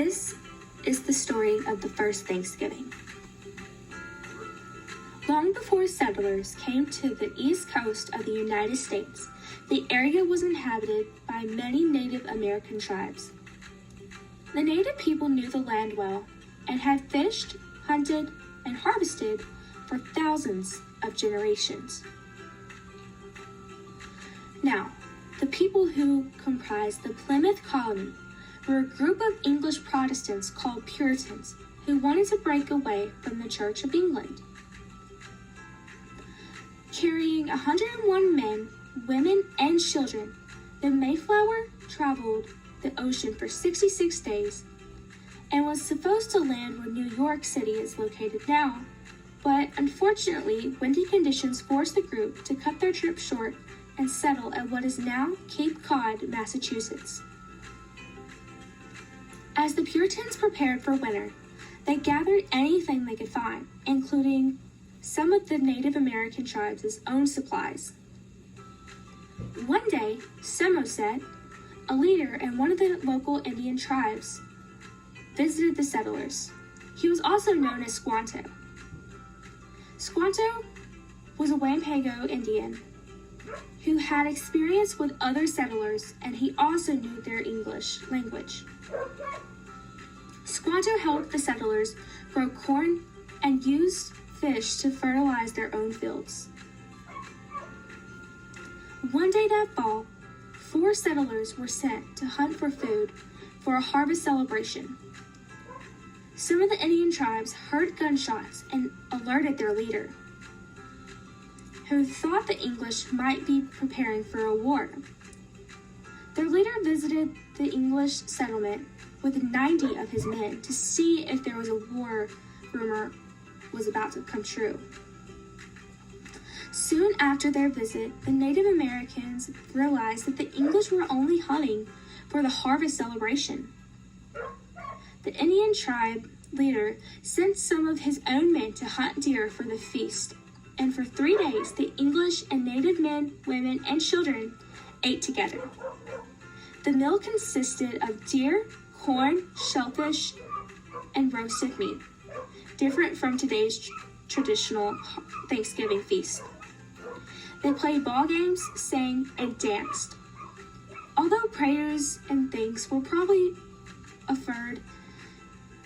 This is the story of the first Thanksgiving. Long before settlers came to the east coast of the United States, the area was inhabited by many Native American tribes. The native people knew the land well and had fished, hunted, and harvested for thousands of generations. Now, the people who comprised the Plymouth colony were a group of English Protestants called Puritans who wanted to break away from the Church of England. Carrying 101 men, women, and children, the Mayflower traveled the ocean for 66 days and was supposed to land where New York City is located now, but unfortunately, windy conditions forced the group to cut their trip short and settle at what is now Cape Cod, Massachusetts. As the Puritans prepared for winter, they gathered anything they could find, including some of the Native American tribes' own supplies. One day, Samoset, a leader in one of the local Indian tribes, visited the settlers. He was also known as Squanto. Squanto was a Wampego Indian who had experience with other settlers, and he also knew their English language. Squanto helped the settlers grow corn and used fish to fertilize their own fields. One day that fall, 4 settlers were sent to hunt for food for a harvest celebration. Some of the Indian tribes heard gunshots and alerted their leader, who thought the English might be preparing for a war. Their leader visited the English settlement with 90 of his men to see if there was a war rumor was about to come true. Soon after their visit, the Native Americans realized that the English were only hunting for the harvest celebration. The Indian tribe leader sent some of his own men to hunt deer for the feast, and for 3 days the English and Native men, women, and children ate together. The meal consisted of deer, corn, shellfish, and roasted meat, different from today's traditional Thanksgiving feast. They played ball games, sang, and danced. Although prayers and thanks were probably offered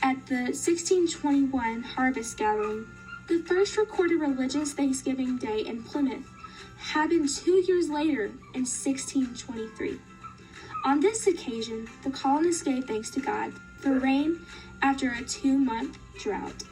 at the 1621 harvest gathering, the first recorded religious Thanksgiving Day in Plymouth happened 2 years later in 1623. On this occasion, the colonists gave thanks to God for rain after a 2-month drought.